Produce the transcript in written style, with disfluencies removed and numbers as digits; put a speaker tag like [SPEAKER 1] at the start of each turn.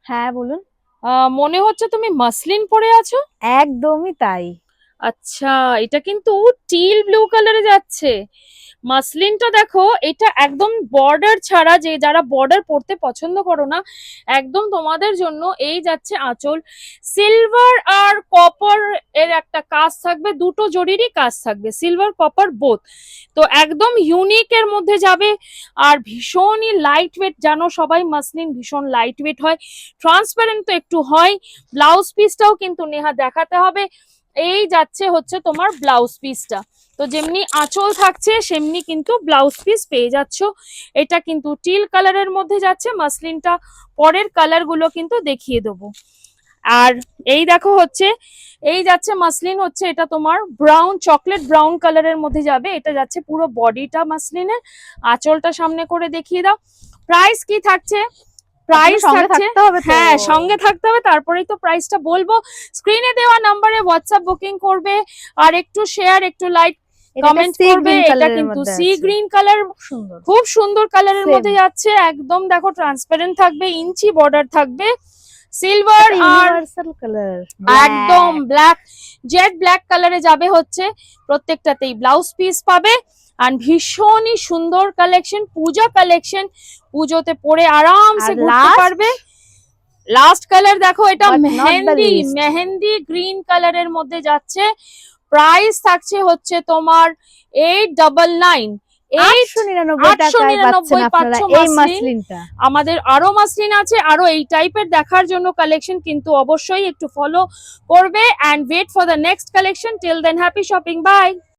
[SPEAKER 1] হ্যাঁ বলুন।
[SPEAKER 2] মনে হচ্ছে তুমি মাসলিন পরে আছো।
[SPEAKER 1] একদমই তাই।
[SPEAKER 2] আচ্ছা, এটা কিন্তু টিল ব্লু কালারে যাচ্ছে। মাসলিনটা দেখো, এটা একদম বর্ডার ছাড়া, যে যারা বর্ডার পরতে পছন্দ করো না, একদম তোমাদের জন্য এই যাচ্ছে আঁচল। সিলভার আর কপার এর একটা কাজ থাকবে, দুটো জরিরই কাজ থাকবে, সিলভার কপার বোথ। তো একদম ইউনিক এর মধ্যে যাবে। আর ভীষণই লাইট ওয়েট, জানো সবাই মাসলিন ভীষণ লাইট ওয়েট হয়, ট্রান্সপারেন্ট তো একটু হয়। ব্লাউজ পিসটাও কিন্তু নেহা দেখাতে হবে। এই যাচ্ছে হচ্ছে তোমার ব্লাউজ পিসটা। তো যেমনি আঁচল থাকছে সেমনি কিন্তু ব্লাউজ পিস পেয়ে যাচ্ছ। এটা কিন্তু টিল কালারের মধ্যে যাচ্ছে মাসলিনটা। পরের কালার গুলো কিন্তু দেখিয়ে দেবো। আর এই দেখো হচ্ছে, এই যাচ্ছে মাসলিন, হচ্ছে এটা তোমার ব্রাউন, চকলেট ব্রাউন কালারের মধ্যে যাবে। এটা যাচ্ছে পুরো বডিটা মাসলিনের। আঁচলটা সামনে করে দেখিয়ে দাও। প্রাইস কি থাকছে?
[SPEAKER 1] আপনার
[SPEAKER 2] প্রাইস
[SPEAKER 1] সঙ্গে
[SPEAKER 2] থাকছে,
[SPEAKER 1] থাকতে হবে তো।
[SPEAKER 2] হ্যাঁ সঙ্গে থাকতে হবে, তারপরেই তো প্রাইসটা বলবো। স্ক্রিনে দেওয়া নাম্বারে হোয়াটসঅ্যাপ বুকিং করবে। আর একটু শেয়ার, একটু লাইক,
[SPEAKER 1] এটা একটা
[SPEAKER 2] কমেন্ট
[SPEAKER 1] সি
[SPEAKER 2] করবে।
[SPEAKER 1] গ্রিন
[SPEAKER 2] এটা
[SPEAKER 1] কালারের
[SPEAKER 2] কিন্তু
[SPEAKER 1] মধ্যে
[SPEAKER 2] সি
[SPEAKER 1] আছে,
[SPEAKER 2] গ্রিন কালার,
[SPEAKER 1] খুব সুন্দর।
[SPEAKER 2] খুব সুন্দর কালারের
[SPEAKER 1] সেম
[SPEAKER 2] মধ্যে যাচ্ছে। একদম দেখো ট্রান্সপারেন্ট থাকবে, ইঞ্চি বর্ডার থাকবে, সিলভার
[SPEAKER 1] একটা
[SPEAKER 2] আর
[SPEAKER 1] ইউনিভার্সাল কালার
[SPEAKER 2] একদম
[SPEAKER 1] ব্ল্যাক।
[SPEAKER 2] ব্ল্যাক, জেড ব্ল্যাক কালারে যাবে হচ্ছে। প্রত্যেকটাতেই ব্লাউজ পিস পাবে। আর ভীষণই সুন্দর কালেকশন, পূজা কালেকশন, পুজোতে পরে
[SPEAKER 1] আর
[SPEAKER 2] আরামসে ঘুরতে
[SPEAKER 1] লাস্ট
[SPEAKER 2] পারবে। লাস্ট কালার দেখো, এটা
[SPEAKER 1] but not the
[SPEAKER 2] mehendi,
[SPEAKER 1] list,
[SPEAKER 2] mehendi green কালারের মধ্যে যাচ্ছে। প্রাইস থাকছে হচ্ছে তোমার 899। এইট
[SPEAKER 1] 899
[SPEAKER 2] আটশো
[SPEAKER 1] টাকায় পাচ্ছেন
[SPEAKER 2] নিরানব্বই
[SPEAKER 1] আপনারা
[SPEAKER 2] পাচ্ছ
[SPEAKER 1] এই
[SPEAKER 2] মাসলিন।
[SPEAKER 1] মাসলিনটা।
[SPEAKER 2] আমাদের আরো মাসলিন আছে, আরো এই টাইপের দেখার জন্য কালেকশন কিন্তু অবশ্যই একটু ফলো করবে। And wait for the next collection. Till then happy shopping, by.